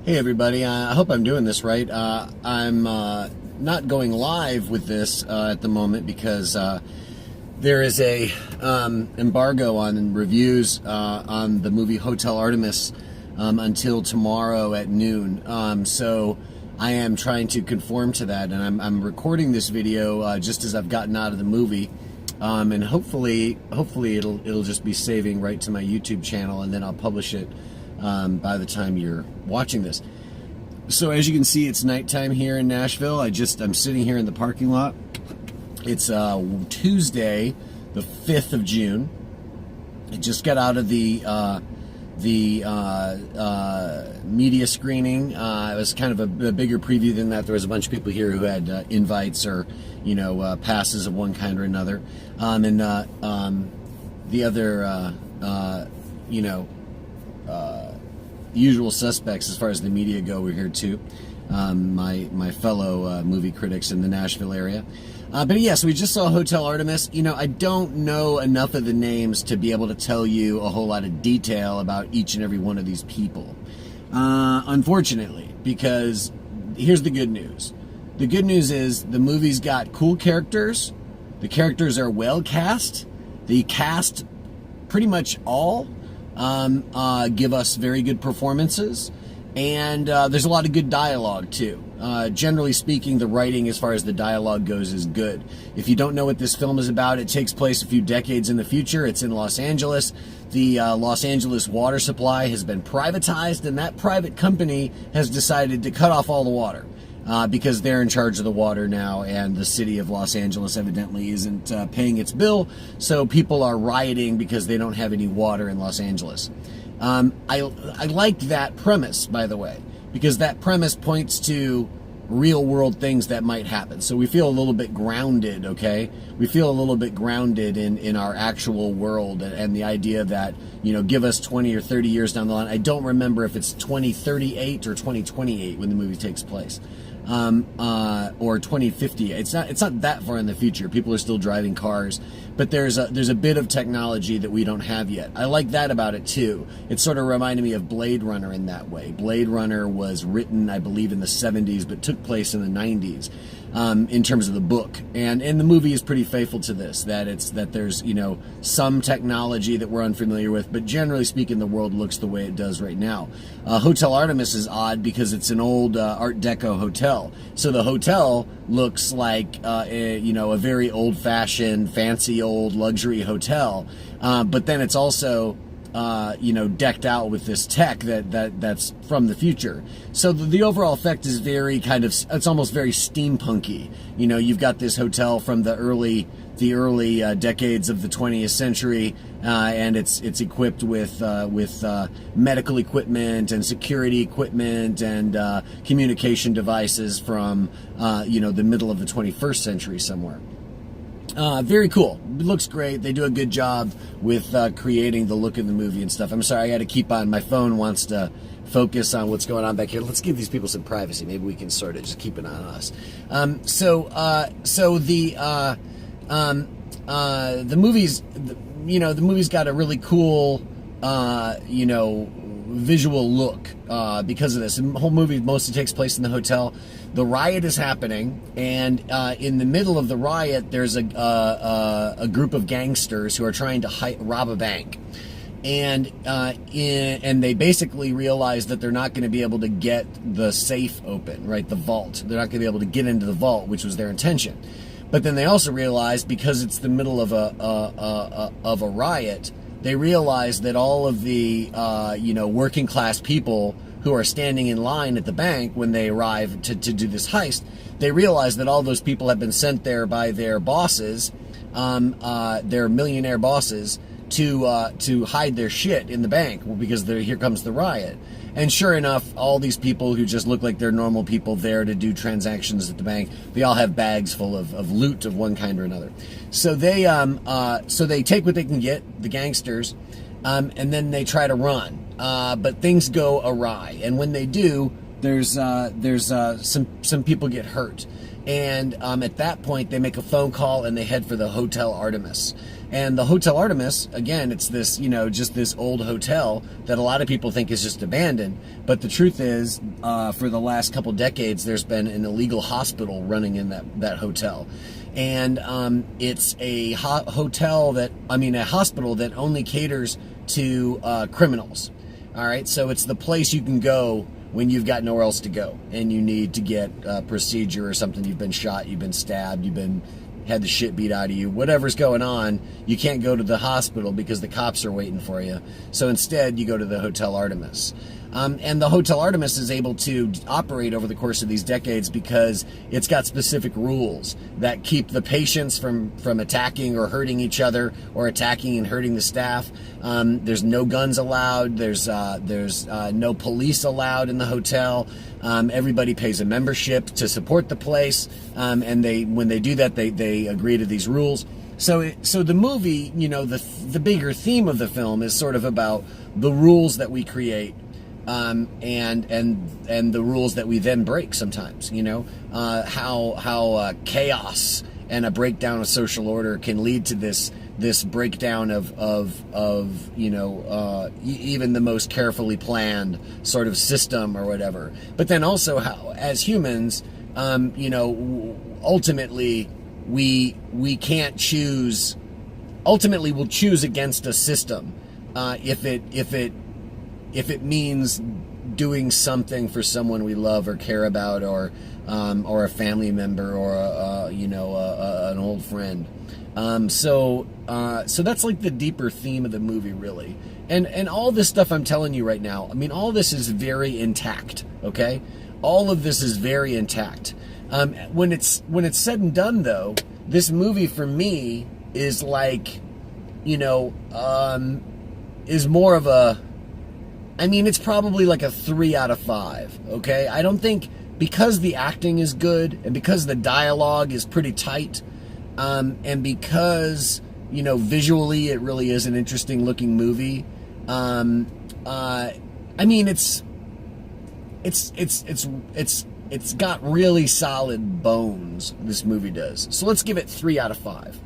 Hey everybody, I hope I'm doing this right. I'm not going live with this at the moment because there is a embargo on reviews on the movie Hotel Artemis until tomorrow at noon. So I am trying to conform to that, and I'm recording this video just as I've gotten out of the movie. And hopefully it'll just be saving right to my YouTube channel, and then I'll publish it by the time you're watching this. So as you can see, it's nighttime here in Nashville. I'm sitting here in the parking lot. It's Tuesday, the 5th of June. I just got out of the media screening. It was kind of a bigger preview than that. There was a bunch of people here who had invites or passes of one kind or another, and the other usual suspects as far as the media go were here too. My fellow movie critics in the Nashville area. But yes, we just saw Hotel Artemis. I don't know enough of the names to be able to tell you a whole lot of detail about each and every one of these people. Unfortunately, because here's the good news. The good news is the movie's got cool characters. The characters are well cast. The cast, pretty much all, give us very good performances. And there's a lot of good dialogue, too. Generally speaking, the writing as far as the dialogue goes is good. If you don't know what this film is about, it takes place a few decades in the future. It's in Los Angeles. The Los Angeles water supply has been privatized, and that private company has decided to cut off all the water because they're in charge of the water now, and the city of Los Angeles evidently isn't paying its bill, so people are rioting because they don't have any water in Los Angeles. I liked that premise, by the way, because that premise points to real world things that might happen. So we feel a little bit grounded, okay? We feel a little bit grounded in our actual world, and the idea that, give us 20 or 30 years down the line. I don't remember if it's 2038 or 2028 when the movie takes place. Or 2050. It's not that far in the future. People are still driving cars, but there's a bit of technology that we don't have yet. I like that about it too. It sort of reminded me of Blade Runner in that way. Blade Runner was written, I believe, in the 70s, but took place in the 90s. In terms of the book, and the movie is pretty faithful to this, that there's some technology that we're unfamiliar with, but generally speaking the world looks the way it does right now. Hotel Artemis is odd because it's an old Art Deco hotel, so the hotel looks like a very old-fashioned, fancy old luxury hotel, but then it's also decked out with this tech that's from the future. So the overall effect is very it's almost very steampunky. You've got this hotel from the early decades of the 20th century, and it's equipped with medical equipment and security equipment and communication devices from the middle of the 21st century somewhere. Very cool. It looks great. They do a good job with creating the look of the movie and stuff. I'm sorry, I got to keep on. My phone wants to focus on what's going on back here. Let's give these people some privacy. Maybe we can sort of just keep it on us. So the movie's got a really cool, visual look because of this. The whole movie mostly takes place in the hotel. The riot is happening, and in the middle of the riot, there's a group of gangsters who are trying to rob a bank, and they basically realize that they're not going to be able to get the safe open, right? The vault. They're not going to be able to get into the vault, which was their intention. But then they also realize, because it's the middle of a riot, they realize that all of the working class people who are standing in line at the bank when they arrive to do this heist, they realize that all those people have been sent there by their bosses, their millionaire bosses, to hide their shit in the bank because here comes the riot. And sure enough, all these people who just look like they're normal people there to do transactions at the bank, they all have bags full of loot of one kind or another. So they take what they can get, the gangsters, and then they try to run. But things go awry. And when they do, some people get hurt, and at that point they make a phone call and they head for the Hotel Artemis. And the Hotel Artemis, again, it's this, just this old hotel that a lot of people think is just abandoned. But the truth is, for the last couple decades, there's been an illegal hospital running in that hotel. And it's a hospital that only caters to criminals. All right, so it's the place you can go when you've got nowhere else to go and you need to get a procedure or something. You've been shot, you've been stabbed, had the shit beat out of you, whatever's going on, you can't go to the hospital because the cops are waiting for you. So instead, you go to the Hotel Artemis. And the Hotel Artemis is able to operate over the course of these decades because it's got specific rules that keep the patients from attacking or hurting each other or attacking and hurting the staff. There's no guns allowed. There's no police allowed in the hotel. Everybody pays a membership to support the place, and when they do that, they agree to these rules. So the movie, the bigger theme of the film is sort of about the rules that we create, and the rules that we then break sometimes. How chaos and a breakdown of social order can lead to this breakdown of even the most carefully planned sort of system or whatever. But then also how, as humans, ultimately we can't choose. Ultimately, we'll choose against a system if it means doing something for someone we love or care about, or a family member, or an old friend. So that's like the deeper theme of the movie, really. And all this stuff I'm telling you right now, all this is very intact, okay? All of this is very intact. When it's said and done, though, this movie for me is like, is more of a, it's probably like a 3 out of 5, okay? I don't think, because the acting is good and because the dialogue is pretty tight, and because, visually it really is an interesting looking movie. It's got really solid bones, this movie does. So let's give it 3 out of 5.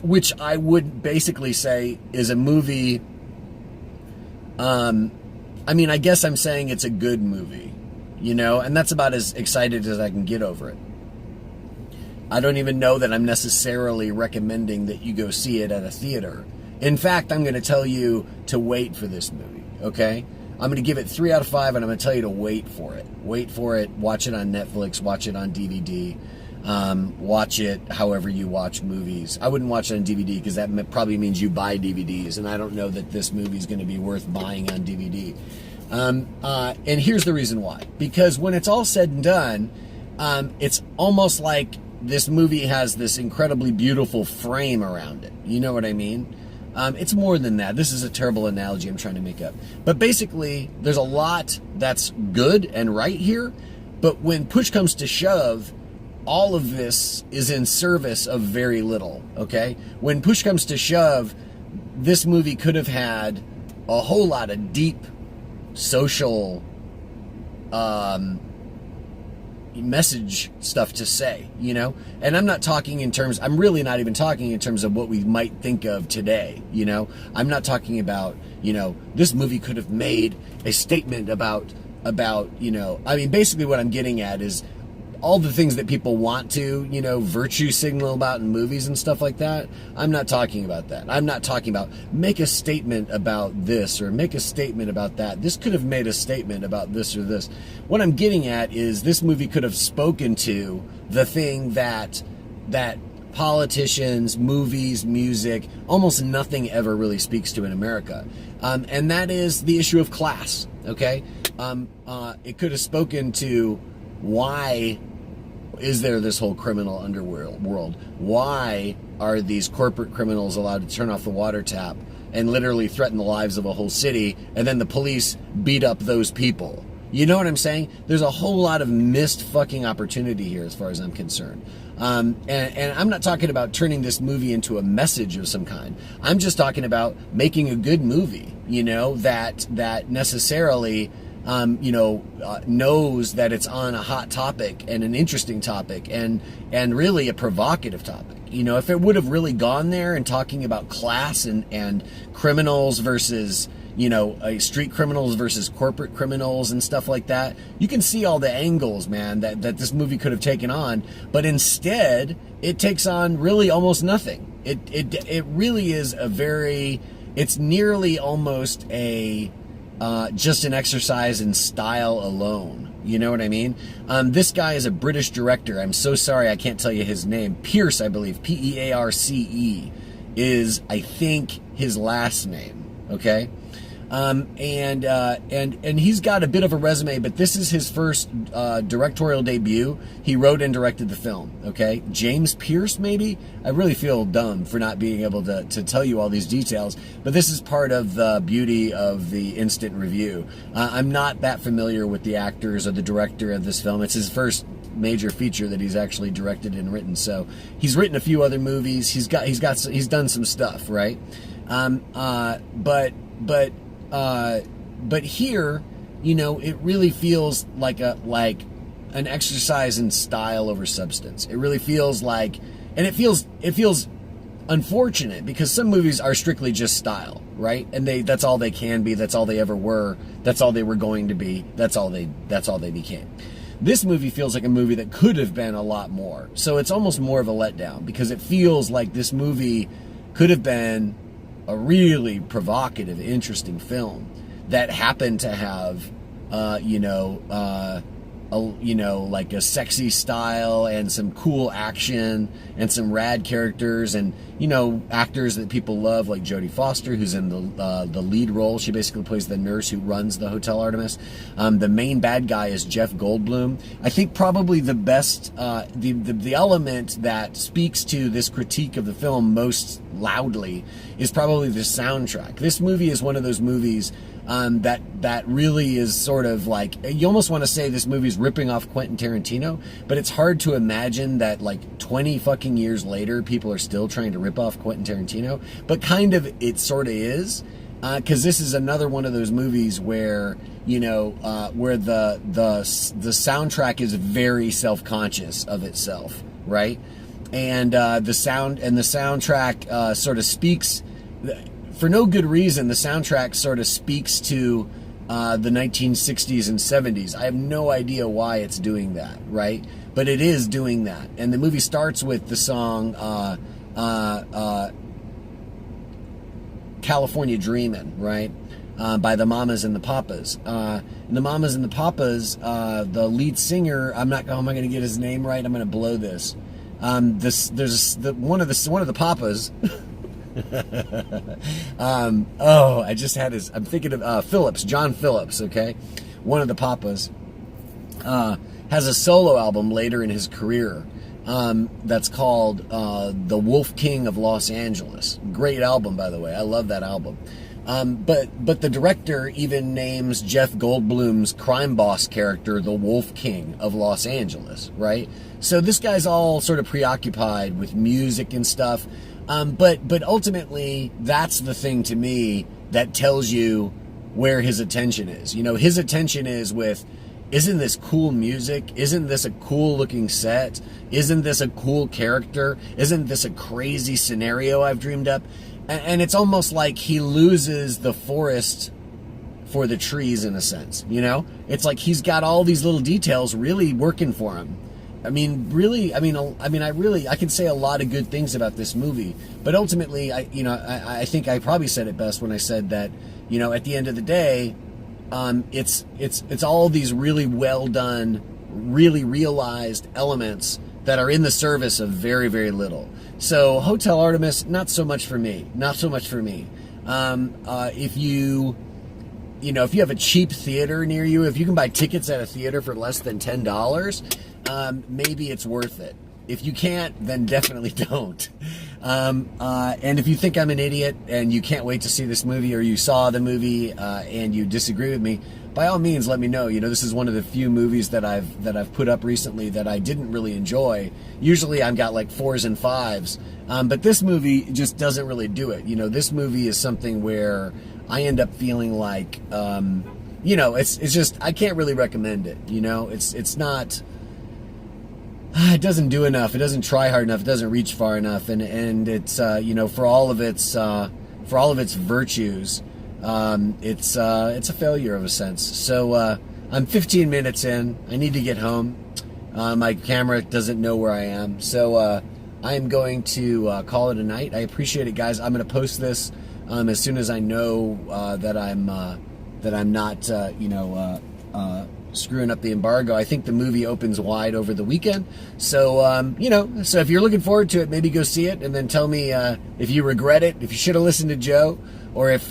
Which I would basically say is a movie, I guess I'm saying it's a good movie, and that's about as excited as I can get over it. I don't even know that I'm necessarily recommending that you go see it at a theater. In fact, I'm going to tell you to wait for this movie, okay? I'm going to give it 3 out of 5, and I'm going to tell you to wait for it. Wait for it. Watch it on Netflix. Watch it on DVD. Watch it however you watch movies. I wouldn't watch it on DVD because that probably means you buy DVDs, and I don't know that this movie is going to be worth buying on DVD. And here's the reason why. Because when it's all said and done, it's almost like this movie has this incredibly beautiful frame around it. You know what I mean? It's more than that. This is a terrible analogy I'm trying to make up. But basically, there's a lot that's good and right here. But when push comes to shove, all of this is in service of very little, okay? When push comes to shove, this movie could have had a whole lot of deep social message stuff to say, and I'm really not even talking in terms of what we might think of today, I'm not talking about, this movie could have made a statement about, basically what I'm getting at is all the things that people want to, virtue signal about in movies and stuff like that. I'm not talking about that. I'm not talking about make a statement about this or make a statement about that. This could have made a statement about this or this. What I'm getting at is this movie could have spoken to the thing that politicians, movies, music, almost nothing ever really speaks to in America. And that is the issue of class, okay? It could have spoken to why is there this whole criminal underworld? Why are these corporate criminals allowed to turn off the water tap and literally threaten the lives of a whole city, and then the police beat up those people? You know what I'm saying? There's a whole lot of missed fucking opportunity here as far as I'm concerned. And I'm not talking about turning this movie into a message of some kind. I'm just talking about making a good movie, that necessarily knows that it's on a hot topic and an interesting topic and really a provocative topic. If it would have really gone there and talking about class and criminals versus, street criminals versus corporate criminals and stuff like that, you can see all the angles, man, that this movie could have taken on. But instead, it takes on really almost nothing. It really is it's nearly almost just an exercise in style alone. You know what I mean? This guy is a British director. I'm so sorry I can't tell you his name. Pierce, I believe. Pearce is, I think, his last name. Okay? And he's got a bit of a resume, but this is his first directorial debut. He wrote and directed the film. Okay? James Pierce, maybe? I really feel dumb for not being able to tell you all these details, but this is part of the beauty of the instant review. I'm not that familiar with the actors or the director of this film. It's his first major feature that he's actually directed and written. So he's written a few other movies. He's done some stuff, right? But here, it really feels like an exercise in style over substance. It really feels like, and it feels unfortunate because some movies are strictly just style, right? And that's all they can be. That's all they ever were. That's all they were going to be. That's all they became. This movie feels like a movie that could have been a lot more. So it's almost more of a letdown because it feels like this movie could have been a really provocative, interesting film that happened to have, like a sexy style and some cool action and some rad characters and, actors that people love like Jodie Foster, who's in the lead role. She basically plays the nurse who runs the Hotel Artemis. The main bad guy is Jeff Goldblum. I think probably the best, the element that speaks to this critique of the film most loudly is probably the soundtrack. This movie is one of those movies that really is sort of like, you almost want to say this movie's ripping off Quentin Tarantino, but it's hard to imagine that like 20 fucking years later people are still trying to rip off Quentin Tarantino, but kind of it sort of is, because this is another one of those movies where where the soundtrack is very self-conscious of itself, right? And the soundtrack sort of speaks, for no good reason, the soundtrack sort of speaks to the 1960s and 70s. I have no idea why it's doing that, right? But it is doing that. And the movie starts with the song California Dreamin', right? By the Mamas and the Papas. And the Mamas and the Papas, the lead singer, how am I going to get his name right? I'm going to blow this. There's one of the Papas. I just had I'm thinking of Phillips, John Phillips, okay? One of the Papas has a solo album later in his career that's called The Wolf King of Los Angeles. Great album, by the way. I love that album. But the director even names Jeff Goldblum's crime boss character the Wolf King of Los Angeles, right? So this guy's all sort of preoccupied with music and stuff. But ultimately, that's the thing to me that tells you where his attention is. His attention is with, isn't this cool music? Isn't this a cool looking set? Isn't this a cool character? Isn't this a crazy scenario I've dreamed up? And it's almost like he loses the forest for the trees in a sense, It's like he's got all these little details really working for him. I can say a lot of good things about this movie, but ultimately, I think I probably said it best when I said that, at the end of the day, it's all these really well done, really realized elements that are in the service of very, very little. So Hotel Artemis, not so much for me. If you have a cheap theater near you, if you can buy tickets at a theater for less than $10, maybe it's worth it. If you can't, then definitely don't. And if you think I'm an idiot and you can't wait to see this movie, or you saw the movie and you disagree with me, by all means, let me know. This is one of the few movies that I've put up recently that I didn't really enjoy. Usually I've got like 4s and 5s, but this movie just doesn't really do it. This movie is something where I end up feeling like you know, it's just, I can't really recommend it. You know, it's not, it doesn't do enough. It doesn't try hard enough. It doesn't reach far enough. And it's, you know, for all of its virtues, it's a failure of a sense. So, I'm 15 minutes in. I need to get home. My camera doesn't know where I am. So, I'm going to call it a night. I appreciate it, guys. I'm going to post this as soon as I know that I'm not, you know, screwing up the embargo. I think the movie opens wide over the weekend. So, you know, so if you're looking forward to it, maybe go see it and then tell me if you regret it, if you should have listened to Joe, or if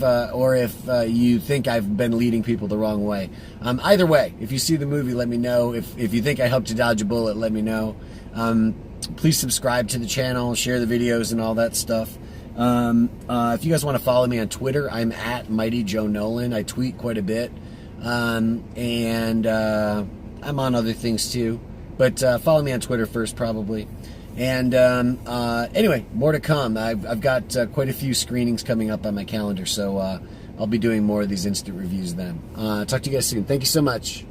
you think I've been leading people the wrong way. Either way, if you see the movie, let me know. If you think I helped you dodge a bullet, let me know. Please subscribe to the channel, share the videos and all that stuff. If you guys want to follow me on Twitter, I'm at Mighty Joe Nolan. I tweet quite a bit. And I'm on other things too. But follow me on Twitter first, probably. And anyway, more to come. I've got quite a few screenings coming up on my calendar, so I'll be doing more of these instant reviews then. Talk to you guys soon. Thank you so much.